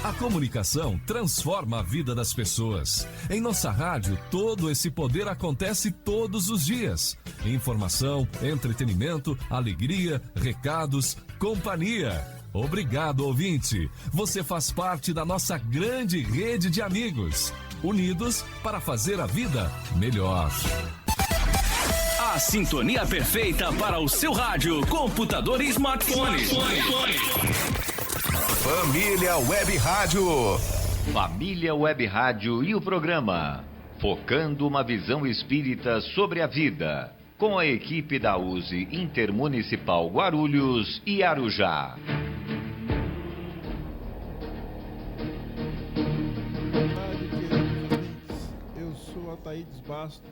A comunicação transforma a vida das pessoas. Em nossa rádio, todo esse poder acontece todos os dias. Informação, entretenimento, alegria, recados, companhia. Obrigado, ouvinte. Você faz parte da nossa grande rede de amigos, unidos para fazer a vida melhor. A sintonia perfeita para o seu rádio, computador e smartphone. Família Web Rádio. Família Web Rádio e o programa Focando uma Visão Espírita sobre a Vida, com a equipe da USE Intermunicipal Guarulhos e Arujá. Eu sou Ataídes Basto.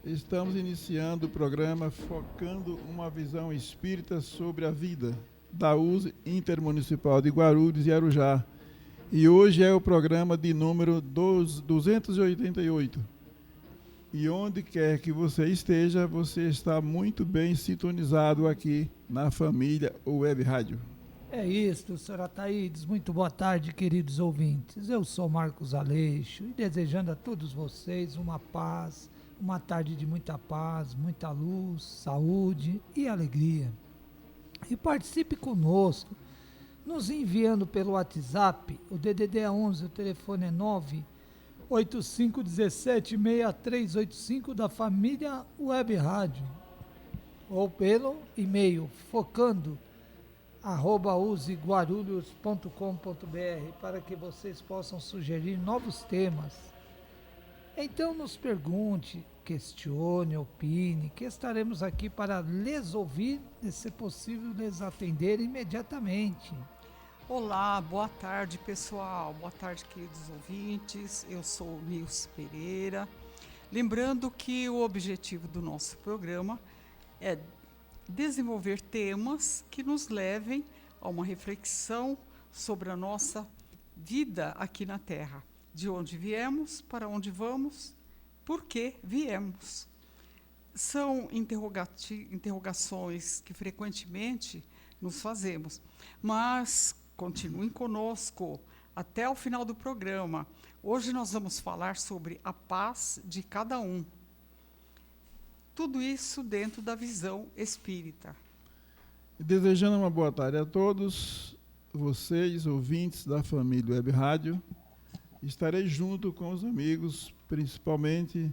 Estamos iniciando o programa Focando uma Visão Espírita sobre a Vida, da USE Intermunicipal de Guarulhos e Arujá. E hoje é o programa de número 288. E onde quer que você esteja, você está muito bem sintonizado aqui na Família Web Rádio. É isso, senhora Ataídes. Muito boa tarde, queridos ouvintes. Eu sou Marcos Aleixo e desejando a todos vocês uma paz, uma tarde de muita paz, muita luz, saúde e alegria. E participe conosco, nos enviando pelo WhatsApp, o DDD é 11, o telefone é 985176385 da Família Web Rádio, ou pelo e-mail focando@useguarulhos.com.br para que vocês possam sugerir novos temas. Então nos pergunte, questione, opine, que estaremos aqui para lhes ouvir e, se possível, lhes atender imediatamente. Olá, boa tarde, pessoal. Boa tarde, queridos ouvintes. Eu sou Nilce Pereira. Lembrando que o objetivo do nosso programa é desenvolver temas que nos levem a uma reflexão sobre a nossa vida aqui na Terra. De onde viemos, para onde vamos, por que viemos. São interrogações que frequentemente nos fazemos, mas continuem conosco até o final do programa. Hoje nós vamos falar sobre a paz de cada um. Tudo isso dentro da visão espírita. Desejando uma boa tarde a todos vocês, ouvintes da Família Web Rádio. Estarei junto com os amigos, principalmente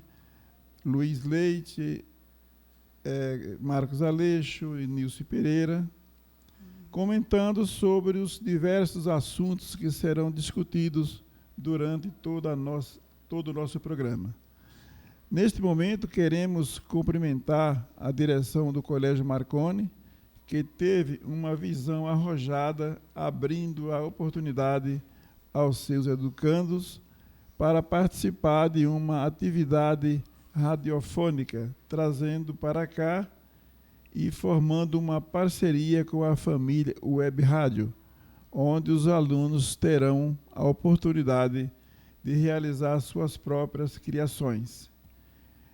Luiz Leite, Marcos Aleixo e Nilce Pereira, comentando sobre os diversos assuntos que serão discutidos durante todo o nosso programa. Neste momento, queremos cumprimentar a direção do Colégio Marconi, que teve uma visão arrojada, abrindo a oportunidade aos seus educandos para participar de uma atividade radiofônica, trazendo para cá e formando uma parceria com a Família Web Rádio, onde os alunos terão a oportunidade de realizar suas próprias criações.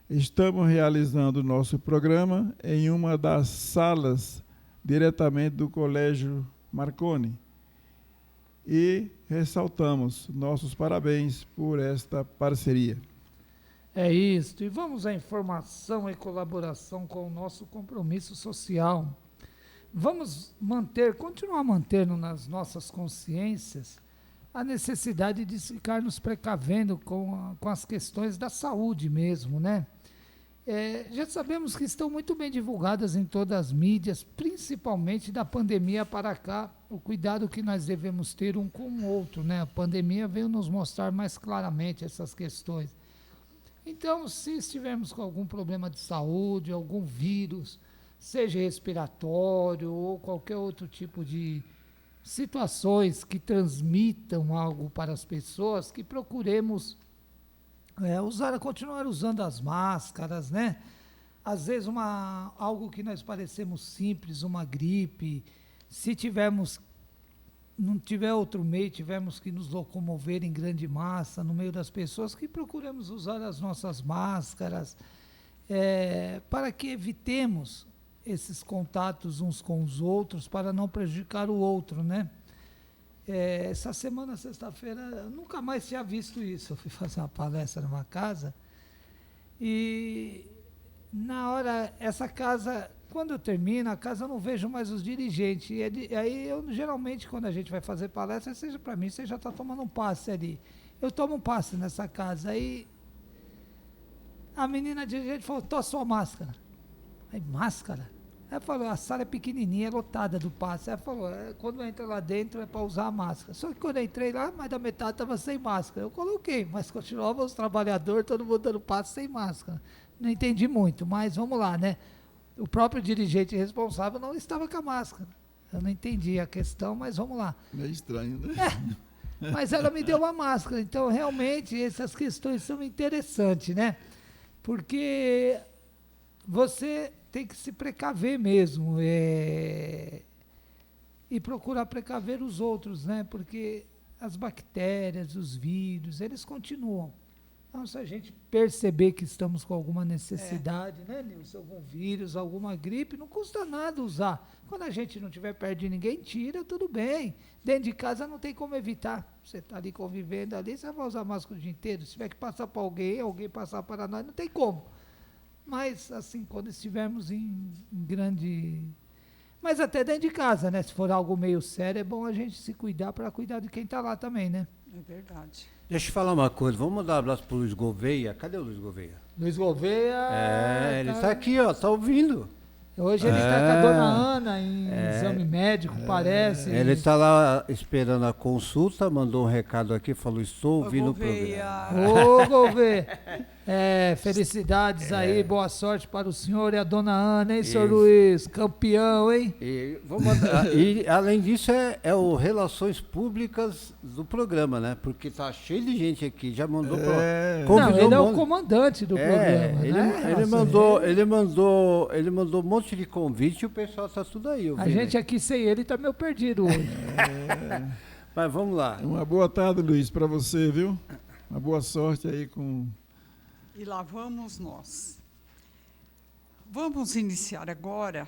Estamos realizando o nosso programa em uma das salas diretamente do Colégio Marconi e ressaltamos nossos parabéns por esta parceria. É isso, e vamos à informação e colaboração com o nosso compromisso social. Vamos continuar mantendo nas nossas consciências a necessidade de ficar nos precavendo com as questões da saúde mesmo, né? Já sabemos que estão muito bem divulgadas em todas as mídias, principalmente da pandemia para cá, o cuidado que nós devemos ter um com o outro, né? A pandemia veio nos mostrar mais claramente essas questões. Então, se estivermos com algum problema de saúde, algum vírus, seja respiratório ou qualquer outro tipo de situações que transmitam algo para as pessoas, que procuremos continuar usando as máscaras, né? Às vezes algo que nós parecemos simples, uma gripe, se não tiver outro meio, tivermos que nos locomover em grande massa no meio das pessoas, que procuremos usar as nossas máscaras, para que evitemos esses contatos uns com os outros, para não prejudicar o outro, né? Essa semana, sexta-feira, eu nunca mais tinha visto isso. Eu fui fazer uma palestra numa casa e na hora, essa casa, quando eu termino, a casa eu não vejo mais os dirigentes. E aí, geralmente, quando a gente vai fazer palestra, seja para mim, você já está tomando um passe ali. Eu tomo um passe nessa casa. Aí a menina dirigente falou, tô a sua máscara. Aí, máscara? Ela falou, a sala é pequenininha, é lotada do passe. Ela falou, quando entra lá dentro é para usar a máscara. Só que quando eu entrei lá, mais da metade estava sem máscara. Eu coloquei, mas continuava os trabalhadores, todo mundo dando passe sem máscara. Não entendi muito, mas vamos lá, né? O próprio dirigente responsável não estava com a máscara. Eu não entendi a questão, mas vamos lá. É estranho, né? Mas ela me deu uma máscara. Então, realmente, essas questões são interessantes, né? Porque você tem que se precaver mesmo e procurar precaver os outros, né? Porque as bactérias, os vírus, eles continuam. Então, se a gente perceber que estamos com alguma necessidade, né, Nilson? Algum vírus, alguma gripe, não custa nada usar. Quando a gente não estiver perto de ninguém, tira, tudo bem. Dentro de casa não tem como evitar. Você está ali convivendo ali, você vai usar máscara o dia inteiro. Se tiver que passar para alguém passar para nós, não tem como. Mas, assim, quando estivermos em grande... Mas até dentro de casa, né? Se for algo meio sério, é bom a gente se cuidar para cuidar de quem está lá também, né? É verdade. Deixa eu falar uma coisa, vamos mandar um abraço pro Luiz Gouveia. Cadê o Luiz Gouveia? Luiz Gouveia... Ele está aqui, ó, tá ouvindo. Hoje ele está com a dona Ana em exame médico, parece. Ele está lá esperando a consulta, mandou um recado aqui, falou, estou ouvindo o programa. Ô, Gouveia! Felicidades aí, boa sorte para o senhor e a dona Ana, hein, senhor Luiz? Campeão, hein? E além disso, é o Relações Públicas do programa, né? Porque tá cheio de gente aqui, já mandou Não, ele é o comandante do programa, né? Ele mandou um monte de convite e o pessoal tá tudo aí. A gente aqui sem ele tá meio perdido hoje. Mas vamos lá. Uma boa tarde, Luiz, para você, viu? Uma boa sorte aí com... E lá vamos nós. Vamos iniciar agora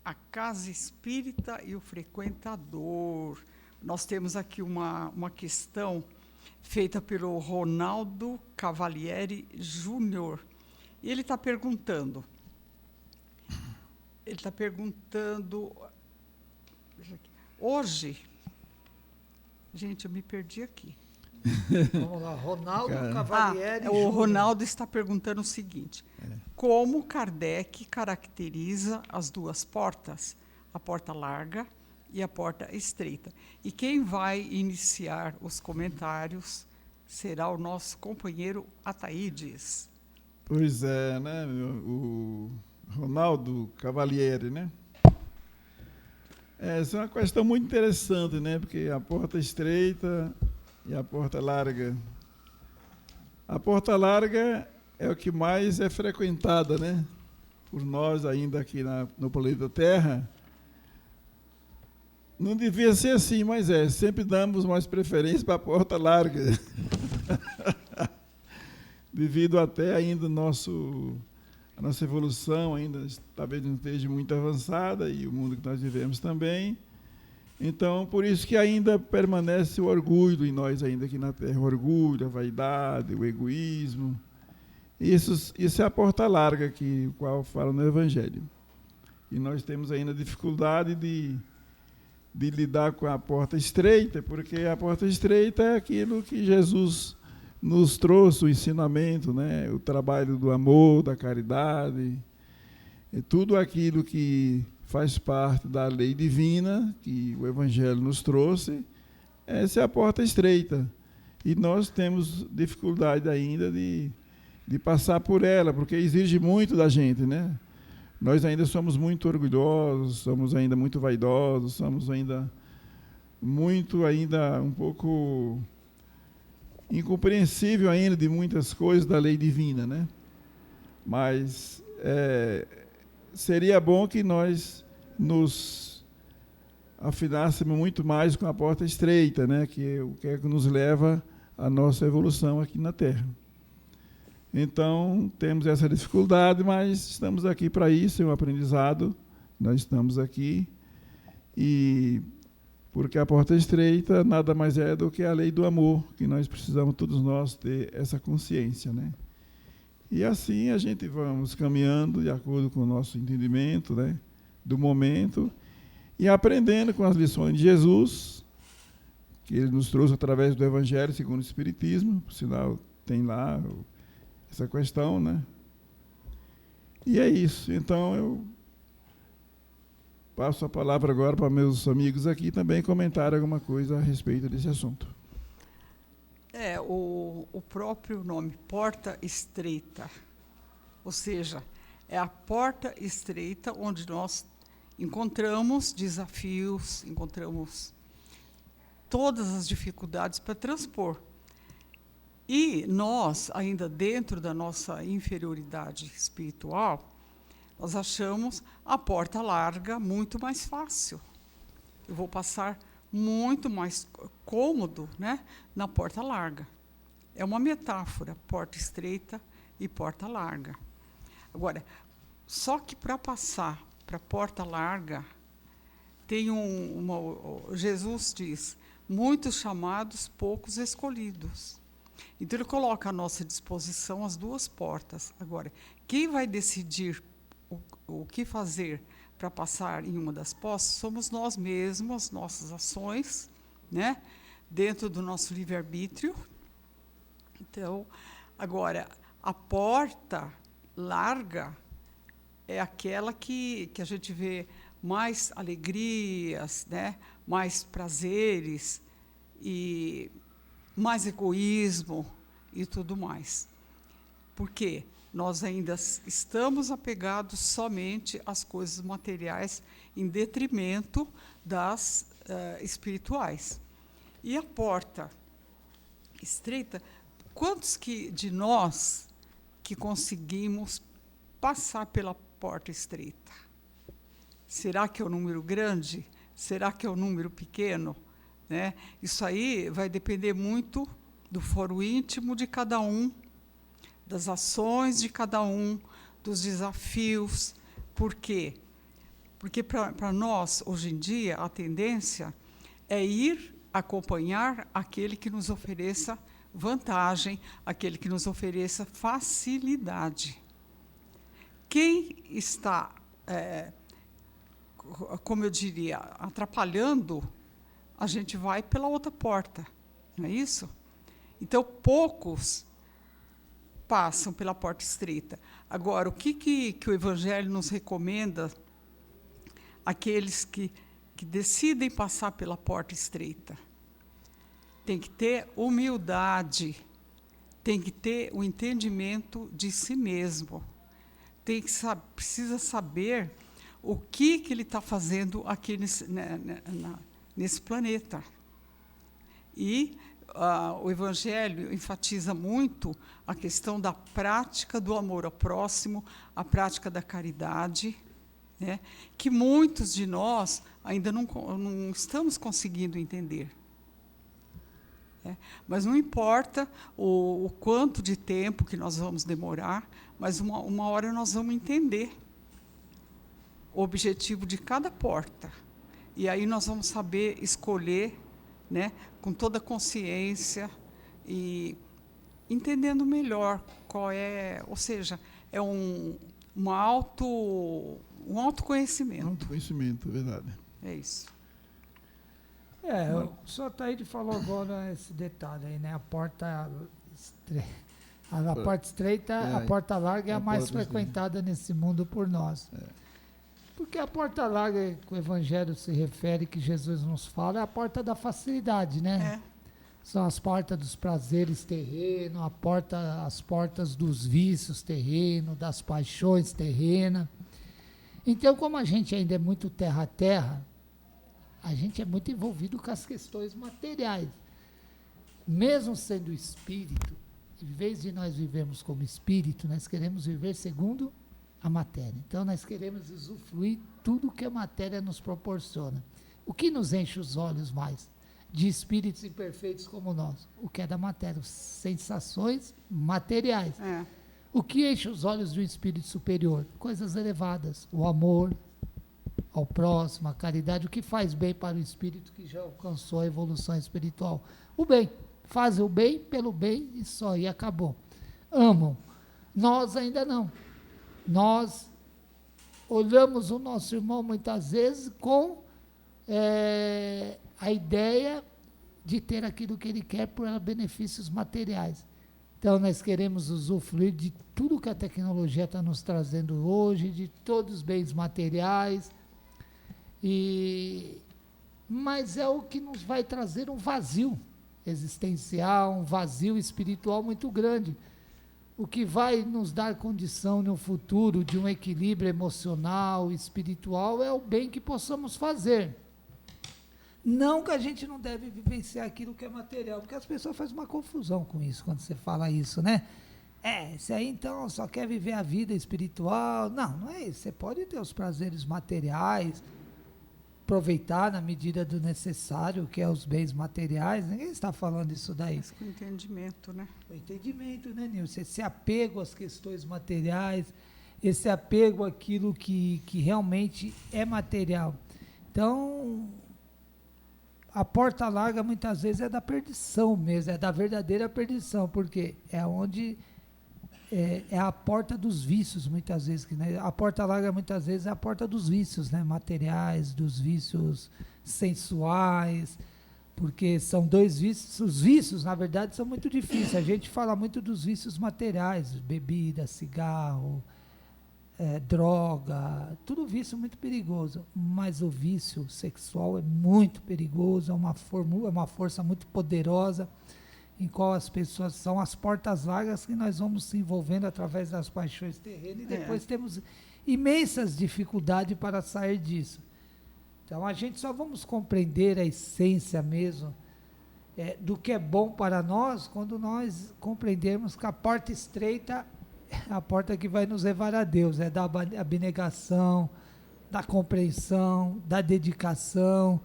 a Casa Espírita e o Frequentador. Nós temos aqui uma questão feita pelo Ronaldo Cavalieri Júnior. E ele está perguntando... Hoje... Gente, eu me perdi aqui. Vamos lá, Ronaldo Cavalieri O Ronaldo está perguntando o seguinte: como Kardec caracteriza as duas portas, a porta larga e a porta estreita? E quem vai iniciar os comentários será o nosso companheiro Ataídes. Pois é, né? O Ronaldo Cavalieri, né? Essa é uma questão muito interessante, né? Porque a porta estreita e a porta larga. A porta larga é o que mais é frequentada, né? Por nós ainda aqui no planeta Terra. Não devia ser assim, mas sempre damos mais preferência para a porta larga. Devido até ainda a nossa evolução ainda talvez não esteja muito avançada e o mundo que nós vivemos também. Então, por isso que ainda permanece o orgulho em nós ainda aqui na Terra. O orgulho, a vaidade, o egoísmo. Isso é a porta larga que o qual fala no Evangelho. E nós temos ainda dificuldade de lidar com a porta estreita, porque a porta estreita é aquilo que Jesus nos trouxe, o ensinamento, né? O trabalho do amor, da caridade, tudo aquilo que faz parte da lei divina que o Evangelho nos trouxe. Essa é a porta estreita. E nós temos dificuldade ainda de passar por ela, porque exige muito da gente, né? Nós ainda somos muito orgulhosos, somos ainda muito vaidosos, somos ainda um pouco incompreensível ainda de muitas coisas da lei divina, né? Mas seria bom que nós nos afinássemos muito mais com a porta estreita, né? Que é que nos leva à nossa evolução aqui na Terra. Então, temos essa dificuldade, mas estamos aqui para isso, é um aprendizado, nós estamos aqui. E Porque a porta estreita nada mais é do que a lei do amor, que nós precisamos, todos nós, ter essa consciência, né? E assim a gente vamos caminhando de acordo com o nosso entendimento, né, do momento, e aprendendo com as lições de Jesus, que ele nos trouxe através do Evangelho segundo o Espiritismo, por sinal tem lá essa questão, né? E é isso. Então eu passo a palavra agora para meus amigos aqui também comentarem alguma coisa a respeito desse assunto. O próprio nome, porta estreita, ou seja, é a porta estreita onde nós encontramos desafios, encontramos todas as dificuldades para transpor. E nós, ainda dentro da nossa inferioridade espiritual, nós achamos a porta larga muito mais fácil. Eu vou passar muito mais cômodo, né, na porta larga. É uma metáfora, porta estreita e porta larga. Agora, só que para passar para a porta larga, tem Jesus diz, muitos chamados, poucos escolhidos. Então, ele coloca à nossa disposição as duas portas. Agora, quem vai decidir o que fazer para passar em uma das portas somos nós mesmos, nossas ações, né, dentro do nosso livre-arbítrio. Então, agora, a porta larga é aquela que a gente vê mais alegrias, né, mais prazeres e mais egoísmo e tudo mais. Por quê? Nós ainda estamos apegados somente às coisas materiais em detrimento das espirituais. E a porta estreita, quantos de nós que conseguimos passar pela porta estreita? Será que é um número grande? Será que é um número pequeno? Né? Isso aí vai depender muito do foro íntimo de cada um, das ações de cada um, dos desafios. Por quê? Porque para nós, hoje em dia, a tendência é ir acompanhar aquele que nos ofereça vantagem, aquele que nos ofereça facilidade. Quem está, como eu diria, atrapalhando, a gente vai pela outra porta, não é isso? Então, poucos passam pela porta estreita. Agora, o que o Evangelho nos recomenda àqueles que decidem passar pela porta estreita? Tem que ter humildade, tem que ter o entendimento de si mesmo, precisa saber o que ele está fazendo aqui nesse planeta. E o Evangelho enfatiza muito a questão da prática do amor ao próximo, a prática da caridade, né, que muitos de nós ainda não estamos conseguindo entender. Mas não importa o quanto de tempo que nós vamos demorar, mas uma hora nós vamos entender o objetivo de cada porta. E aí nós vamos saber escolher, né, com toda a consciência e entendendo melhor qual é, ou seja, é um autoconhecimento. Autoconhecimento, verdade. É isso. O senhor Ataíde falou agora esse detalhe aí, né? A porta estreita, a porta larga é a mais frequentada nesse mundo por nós. Porque a porta larga que o Evangelho se refere, que Jesus nos fala, é a porta da facilidade, né? São as portas dos prazeres terrenos, as portas dos vícios terrenos, das paixões terrenas. Então, como a gente ainda é muito terra a terra, a gente é muito envolvido com as questões materiais. Mesmo sendo espírito, em vez de nós vivermos como espírito, nós queremos viver segundo a matéria. Então, nós queremos usufruir tudo que a matéria nos proporciona. O que nos enche os olhos mais? De espíritos imperfeitos como nós. O que é da matéria? Sensações materiais. O que enche os olhos de um espírito superior? Coisas elevadas. O amor, ao próximo, a caridade, o que faz bem para o espírito que já alcançou a evolução espiritual. O bem, faz o bem pelo bem e só, e acabou. Amam. Nós ainda não. Nós olhamos o nosso irmão muitas vezes com a ideia de ter aquilo que ele quer por benefícios materiais. Então, nós queremos usufruir de tudo que a tecnologia está nos trazendo hoje, de todos os bens materiais, mas é o que nos vai trazer um vazio existencial, um vazio espiritual muito grande. O que vai nos dar condição no futuro de um equilíbrio emocional, espiritual, é o bem que possamos fazer. Não que a gente não deve vivenciar aquilo que é material, porque as pessoas fazem uma confusão com isso, quando você fala isso, né? Esse aí então só quer viver a vida espiritual. Não, não é isso. Você pode ter os prazeres materiais, aproveitar na medida do necessário, que é os bens materiais. Ninguém está falando isso daí. Mas com entendimento, né? O entendimento, né, Nilson? Esse apego às questões materiais, esse apego àquilo que realmente é material. Então, a porta larga muitas vezes é da perdição mesmo, é da verdadeira perdição, porque é onde é a porta dos vícios muitas vezes, né? A porta larga muitas vezes é a porta dos vícios, né? Materiais, dos vícios sensuais, porque são dois vícios. Os vícios, na verdade, são muito difíceis. A gente fala muito dos vícios materiais, bebida, cigarro, droga, tudo vício muito perigoso, mas o vício sexual é muito perigoso, é uma força muito poderosa, em qual as pessoas são as portas largas que nós vamos se envolvendo através das paixões terrenas e depois temos imensas dificuldades para sair disso. Então a gente só vamos compreender a essência mesmo do que é bom para nós quando nós compreendermos que a porta estreita a porta que vai nos levar a Deus, da abnegação, da compreensão, da dedicação,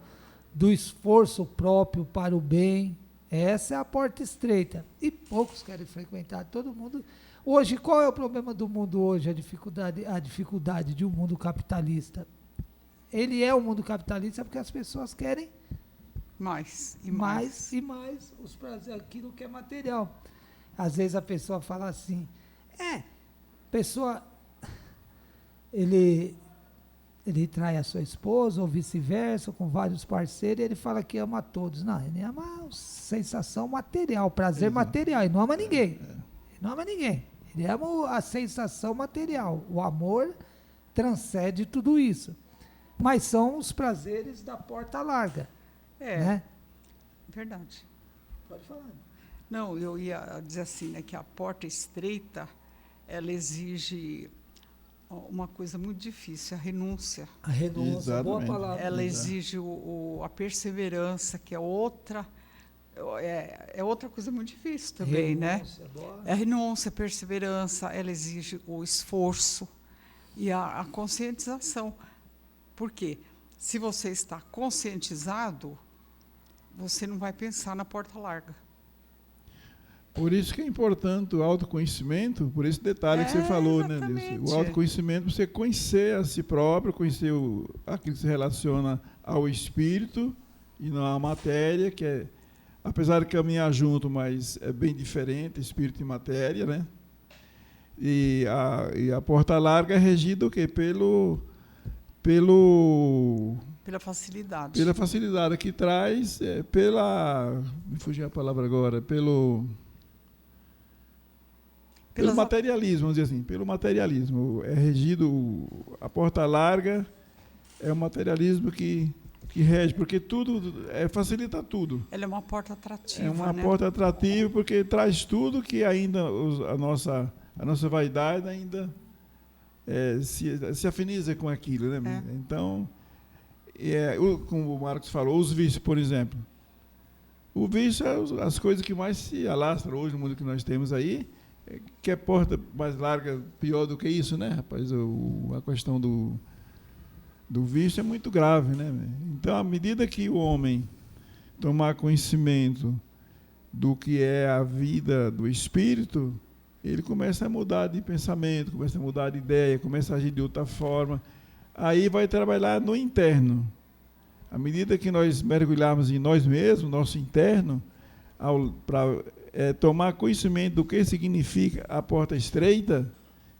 do esforço próprio para o bem. Essa é a porta estreita. E poucos querem frequentar, todo mundo. Hoje, qual é o problema do mundo hoje? A dificuldade de um mundo capitalista. Ele é um mundo capitalista porque as pessoas querem mais e mais os prazeres, aquilo que é material. Às vezes a pessoa fala assim, ele trai a sua esposa ou vice-versa, com vários parceiros, e ele fala que ama a todos. Não, ele ama a sensação material, prazer material, ele não ama ninguém. Ele não ama ninguém. Ele ama a sensação material. O amor transcende tudo isso. Mas são os prazeres da porta larga. Né? Verdade. Pode falar. Não, eu ia dizer assim, né, que a porta estreita, ela exige uma coisa muito difícil, a renúncia. A renúncia, boa palavra. Ela exige a perseverança, que é outra coisa muito difícil também, renúncia, né? Boa. É a renúncia, a perseverança, ela exige o esforço e a conscientização. Por quê? Se você está conscientizado, você não vai pensar na porta larga. Por isso que é importante o autoconhecimento, por esse detalhe que você falou, né, Nilson? O autoconhecimento, você conhecer a si próprio, conhecer aquilo que se relaciona ao espírito e não à matéria, que é, apesar de caminhar junto, mas é bem diferente, espírito e matéria, né? E a porta larga é regida o quê? Pela facilidade. Pela facilidade que traz, me fugiu a palavra agora, pelo materialismo, vamos dizer assim, pelo materialismo. É regido, a porta larga é o materialismo que rege, porque tudo facilita tudo. Ela é uma porta atrativa. É uma porta atrativa porque traz tudo que ainda a nossa vaidade ainda se afiniza com aquilo, né? Então, como o Marcos falou, os vícios, por exemplo. O vício é as coisas que mais se alastram hoje no mundo que nós temos aí. Que é porta mais larga, pior do que isso, né, rapaz? A questão do vício é muito grave, né? Então, à medida que o homem tomar conhecimento do que é a vida do espírito, ele começa a mudar de pensamento, começa a mudar de ideia, começa a agir de outra forma. aí vai trabalhar no interno. À medida que nós mergulharmos em nós mesmos, nosso interno, para tomar conhecimento do que significa a porta estreita,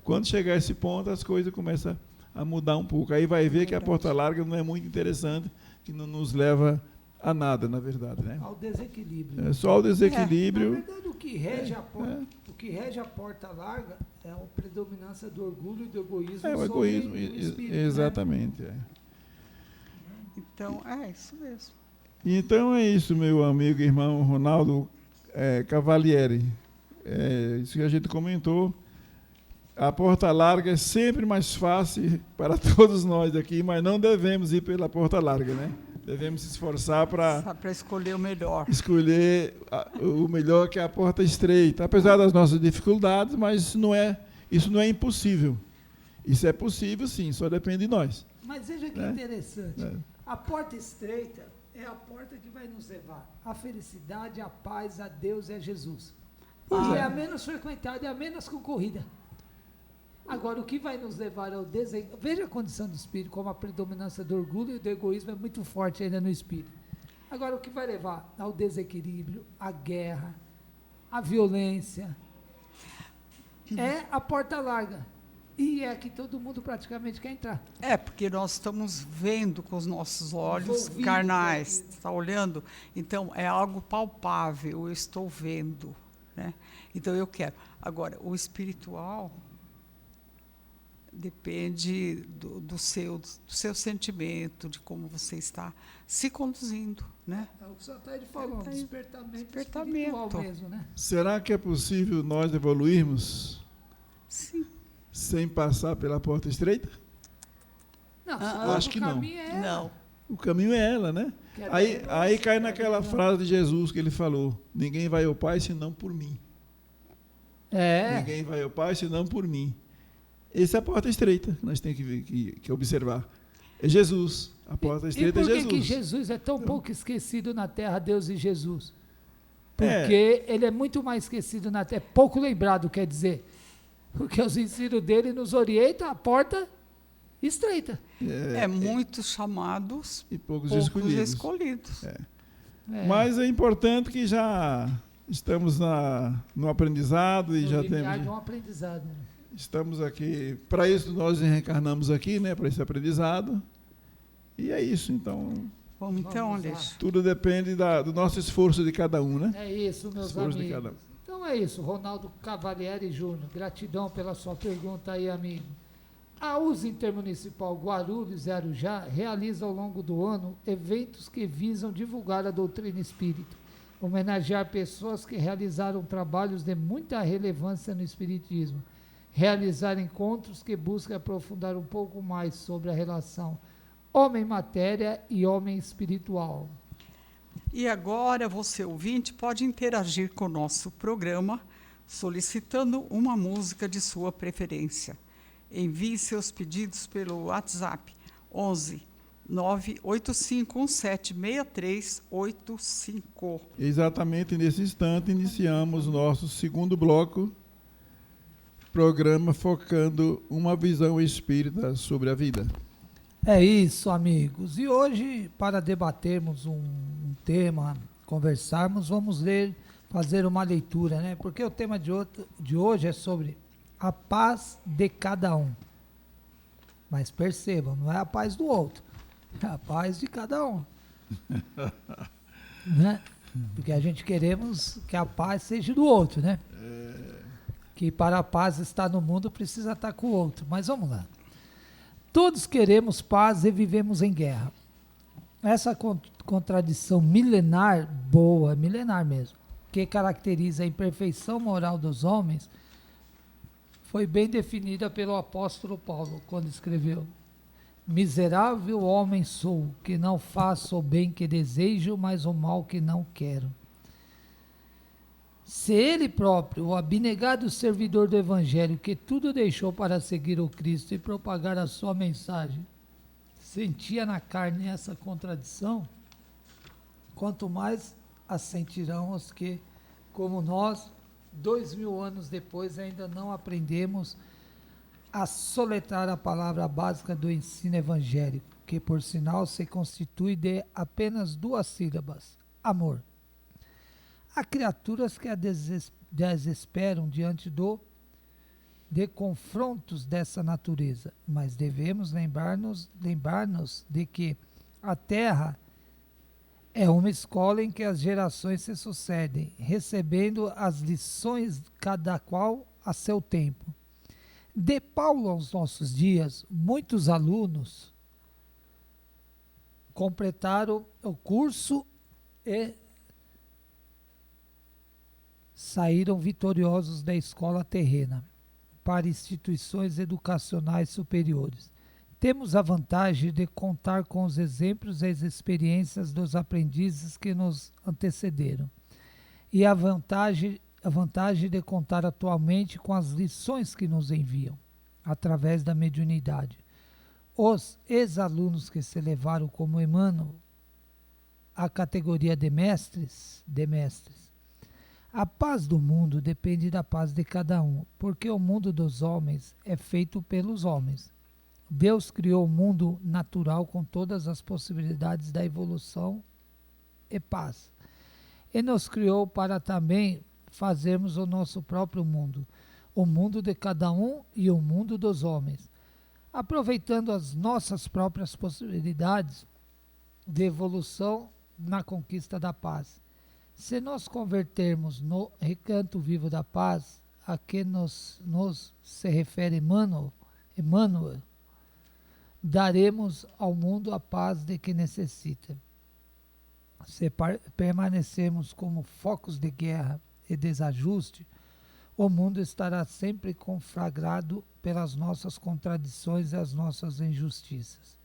quando chegar a esse ponto, as coisas começam a mudar um pouco. Aí vai ver que a porta larga não é muito interessante, que não nos leva a nada, na verdade. Né? Ao desequilíbrio. É só o desequilíbrio. Na verdade, o que rege a porta larga é a predominância do orgulho e do egoísmo É o sobre egoísmo, o espírito. exatamente. Né? Então, é isso mesmo. Então é isso, meu amigo e irmão Ronaldo Cavalieri. Isso que a gente comentou. A porta larga é sempre mais fácil para todos nós aqui, mas não devemos ir pela porta larga, né? Devemos se esforçar para escolher o melhor. Escolher o melhor, que é a porta estreita. Apesar das nossas dificuldades, mas isso não é impossível. Isso é possível, sim, só depende de nós. Mas veja que interessante. A porta estreita é a porta que vai nos levar à felicidade, à paz, a Deus e a Jesus. É a menos frequentada, é a menos concorrida. Agora, o que vai nos levar ao desequilíbrio? Veja a condição do espírito, como a predominância do orgulho e do egoísmo é muito forte ainda no espírito. Agora, o que vai levar ao desequilíbrio, à guerra, à violência, é a porta larga. E é que todo mundo praticamente quer entrar. Porque nós estamos vendo com os nossos olhos carnais, está olhando? Então, é algo palpável, eu estou vendo. Né? Então, eu quero. Agora, o espiritual depende do seu sentimento, de como você está se conduzindo. Né? É o que o Santander falou, um despertamento espiritual mesmo. Né? Será que é possível nós evoluirmos? Sim. Sem passar pela porta estreita? Não, acho que não. Não. O caminho é ela, né? Aí cai naquela frase de Jesus que ele falou: ninguém vai ao Pai senão por mim. Ninguém vai ao Pai senão por mim. Essa é a porta estreita que nós temos que observar. É Jesus. A porta estreita é Jesus. E por que Jesus é tão pouco esquecido na terra, Deus e Jesus? Porque ele é muito mais esquecido na terra, pouco lembrado, quer dizer. Porque os ensinos dele nos orientam a porta estreita. Muitos chamados e poucos escolhidos. Mas é importante que já estamos no aprendizado e já temos. Um aprendizado. Né? Estamos aqui, para isso nós reencarnamos aqui, né, para esse aprendizado. E é isso, então. Vamos então, Aleixo. Tudo depende do nosso esforço de cada um, né? É isso, meus amigos. Então é isso, Ronaldo Cavalieri Júnior. Gratidão pela sua pergunta aí, amigo. A USE Intermunicipal Guarulhos e Arujá realiza ao longo do ano eventos que visam divulgar a doutrina espírita, homenagear pessoas que realizaram trabalhos de muita relevância no espiritismo, realizar encontros que buscam aprofundar um pouco mais sobre a relação homem-matéria e homem espiritual. E agora você, ouvinte, pode interagir com o nosso programa solicitando uma música de sua preferência. Envie seus pedidos pelo WhatsApp 11 985176385. Exatamente nesse instante iniciamos o nosso segundo bloco, programa focando uma visão espírita sobre a vida. É isso, amigos. E hoje, para debatermos um tema, conversarmos, vamos fazer uma leitura, né? Porque o tema de hoje é sobre a paz de cada um. Mas percebam, não é a paz do outro, é a paz de cada um. Né? Porque a gente queremos que a paz seja do outro, né? Que para a paz estar no mundo precisa estar com o outro. Mas vamos lá. Todos queremos paz e vivemos em guerra. Essa contradição milenar, boa, milenar mesmo, que caracteriza a imperfeição moral dos homens, foi bem definida pelo apóstolo Paulo, quando escreveu: miserável homem sou, que não faço o bem que desejo, mas o mal que não quero. Se ele próprio, o abnegado servidor do Evangelho, que tudo deixou para seguir o Cristo e propagar a sua mensagem, sentia na carne essa contradição, quanto mais a sentirão os que, como nós, 2000 anos depois, ainda não aprendemos a soletrar a palavra básica do ensino evangélico, que por sinal se constitui de apenas 2 sílabas: amor. Há criaturas que a desesperam diante de confrontos dessa natureza, mas devemos lembrar-nos de que a Terra é uma escola em que as gerações se sucedem, recebendo as lições cada qual a seu tempo. De Paulo aos nossos dias, muitos alunos completaram o curso e saíram vitoriosos da escola terrena para instituições educacionais superiores. Temos a vantagem de contar com os exemplos e as experiências dos aprendizes que nos antecederam, e a vantagem de contar atualmente com as lições que nos enviam, através da mediunidade. Os ex-alunos que se elevaram como Emmanuel à categoria de mestres. A paz do mundo depende da paz de cada um, porque o mundo dos homens é feito pelos homens. Deus criou o mundo natural com todas as possibilidades da evolução e paz. E nos criou para também fazermos o nosso próprio mundo, o mundo de cada um e o mundo dos homens, aproveitando as nossas próprias possibilidades de evolução na conquista da paz. Se nos convertermos no recanto vivo da paz, a que nos se refere Emmanuel, daremos ao mundo a paz de que necessita. Se permanecermos como focos de guerra e desajuste, o mundo estará sempre conflagrado pelas nossas contradições e as nossas injustiças.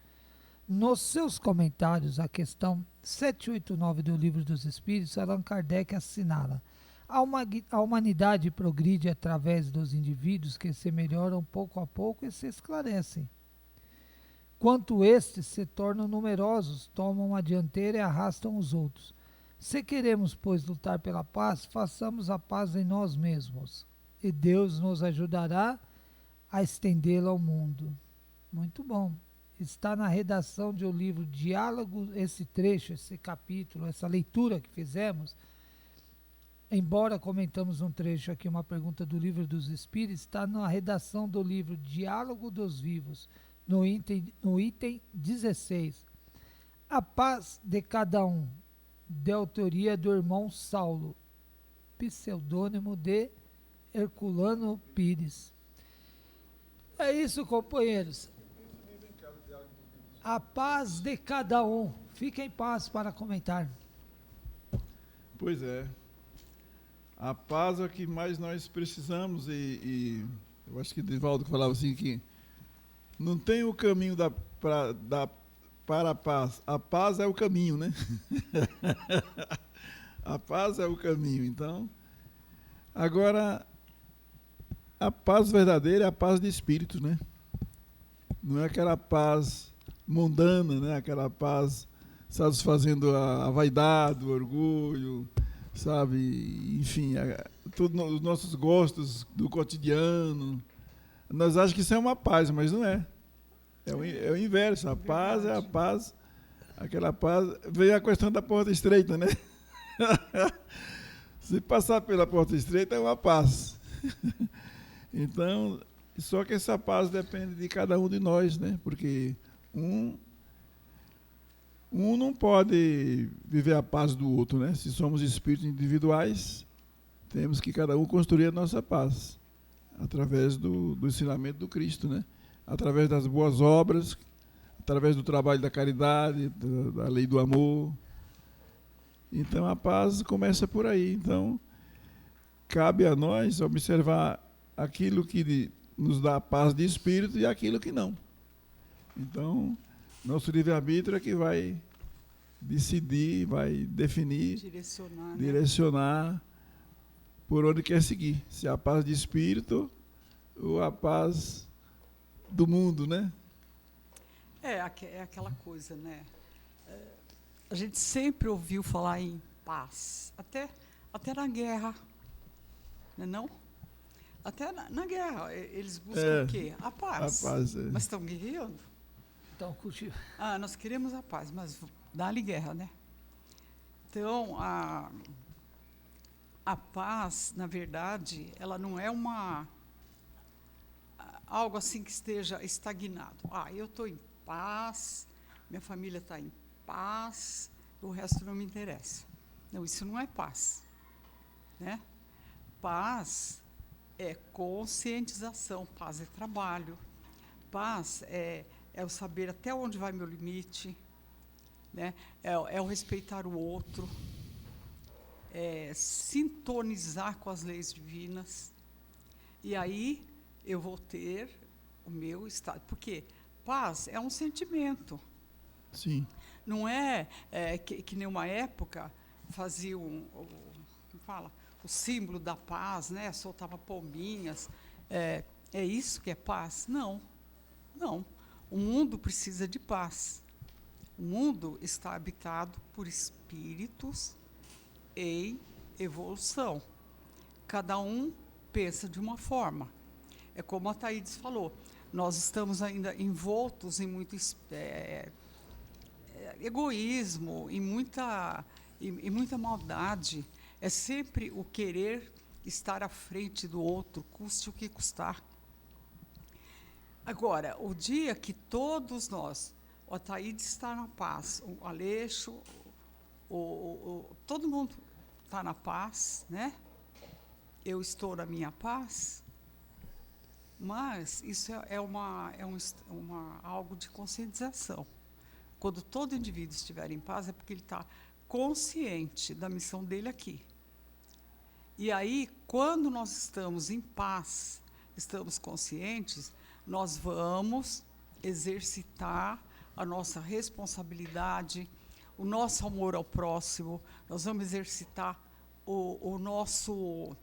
Nos seus comentários à questão 789 do Livro dos Espíritos, Allan Kardec assinala: a humanidade progride através dos indivíduos que se melhoram pouco a pouco e se esclarecem. Quanto estes se tornam numerosos, tomam a dianteira e arrastam os outros. Se queremos, pois, lutar pela paz, façamos a paz em nós mesmos, e Deus nos ajudará a estendê-la ao mundo. Muito bom. Está na redação de um livro Diálogo, esse trecho, esse capítulo, essa leitura que fizemos. Embora comentamos um trecho aqui, uma pergunta do Livro dos Espíritos, está na redação do livro Diálogo dos Vivos, no item 16. A paz de cada um, de autoria do irmão Saulo, pseudônimo de Herculano Pires. É isso, companheiros. A paz de cada um. Fique em paz para comentar. Pois é. A paz é o que mais nós precisamos e eu acho que Divaldo falava assim que não tem o caminho para a paz. A paz é o caminho, né? A paz é o caminho. Então, agora, a paz verdadeira é a paz de espírito, né? Não é aquela paz mundana, né? Aquela paz satisfazendo a vaidade, o orgulho, sabe? Enfim, todos os nossos gostos do cotidiano. Nós achamos que isso é uma paz, mas não é. É o inverso. A paz é a paz. Aquela paz. Veio a questão da porta estreita, né? Se passar pela porta estreita é uma paz. Então, só que essa paz depende de cada um de nós, né? Porque um não pode viver a paz do outro, né? Se somos espíritos individuais, temos que cada um construir a nossa paz através do ensinamento do Cristo, né? Através das boas obras, através do trabalho da caridade, da lei do amor. Então a paz começa por aí. Então cabe a nós observar aquilo que nos dá paz de espírito e aquilo que não. Então nosso livre-arbítrio é que vai decidir, vai definir, direcionar por onde quer seguir. Se é a paz de espírito ou a paz do mundo, né? É aquela coisa, né? A gente sempre ouviu falar em paz, até na guerra, não é não? Até na guerra, eles buscam o quê? A paz. A paz, Mas estão guerreando. Então, cultivo. Nós queremos a paz, mas dá-lhe guerra, né? Então, a paz, na verdade, ela não é algo assim que esteja estagnado. Eu estou em paz, minha família está em paz, o resto não me interessa. Não, isso não é paz, né? Paz é conscientização, paz é trabalho, paz é o saber até onde vai meu limite, né? É o respeitar o outro, é sintonizar com as leis divinas, e aí eu vou ter o meu estado. Porque paz é um sentimento. Sim. Não é, que nem uma época fazia como fala, o símbolo da paz, né? Soltava palminhas. É isso que é paz? Não. Não. O mundo precisa de paz. O mundo está habitado por espíritos em evolução. Cada um pensa de uma forma. É como a Thaídes falou, nós estamos ainda envoltos em muito egoísmo, em muita maldade. É sempre o querer estar à frente do outro, custe o que custar. Agora, o dia que todos nós, o Ataíde está na paz, o Aleixo, todo mundo está na paz, né? Eu estou na minha paz, mas isso é algo de conscientização. Quando todo indivíduo estiver em paz, é porque ele está consciente da missão dele aqui. E aí, quando nós estamos em paz, estamos conscientes, nós vamos exercitar a nossa responsabilidade, o nosso amor ao próximo, nós vamos exercitar o nosso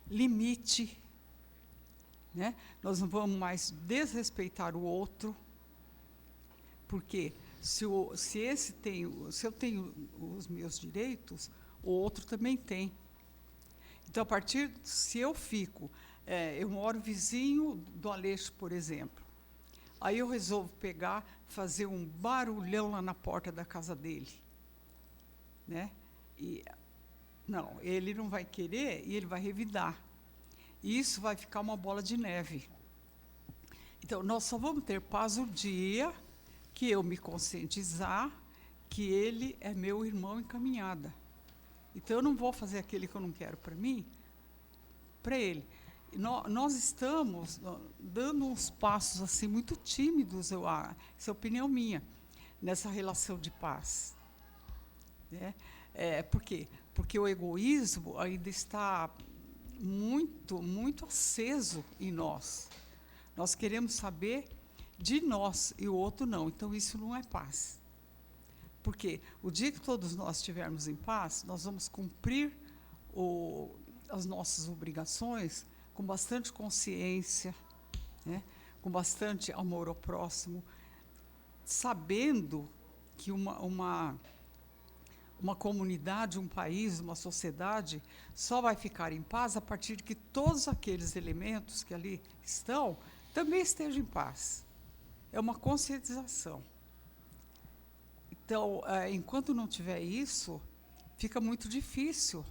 limite, né? Nós não vamos mais desrespeitar o outro, porque se eu tenho os meus direitos, o outro também tem. Então, se eu fico, eu moro vizinho do Aleixo, por exemplo, aí eu resolvo fazer um barulhão lá na porta da casa dele, né? Não, ele não vai querer e ele vai revidar. E isso vai ficar uma bola de neve. Então, nós só vamos ter paz o dia que eu me conscientizar que ele é meu irmão em caminhada. Então, eu não vou fazer aquele que eu não quero para mim, para ele. Nós estamos dando uns passos assim muito tímidos, essa é a opinião minha, nessa relação de paz. Né? Por quê? Porque o egoísmo ainda está muito, muito aceso em nós. Nós queremos saber de nós e o outro não. Então, isso não é paz. Porque o dia que todos nós estivermos em paz, nós vamos cumprir as nossas obrigações com bastante consciência, né? Com bastante amor ao próximo, sabendo que uma comunidade, um país, uma sociedade só vai ficar em paz a partir de que todos aqueles elementos que ali estão também estejam em paz. É uma conscientização. Então, enquanto não tiver isso, fica muito difícil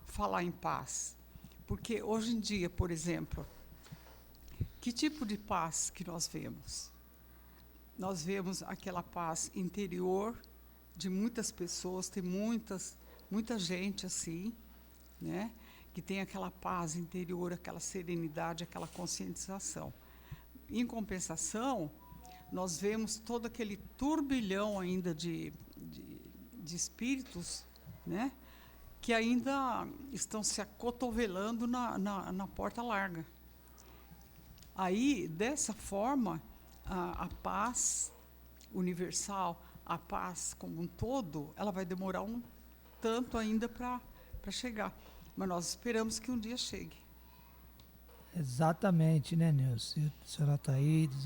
falar em paz. Porque hoje em dia, por exemplo, que tipo de paz que nós vemos? Nós vemos aquela paz interior de muitas pessoas, tem muita gente assim, né, que tem aquela paz interior, aquela serenidade, aquela conscientização. Em compensação, nós vemos todo aquele turbilhão ainda de espíritos, né, que ainda estão se acotovelando na porta larga. Aí, dessa forma, a paz universal, a paz como um todo, ela vai demorar um tanto ainda para chegar. Mas nós esperamos que um dia chegue. Exatamente, né, Nilce? A senhora Thaídes,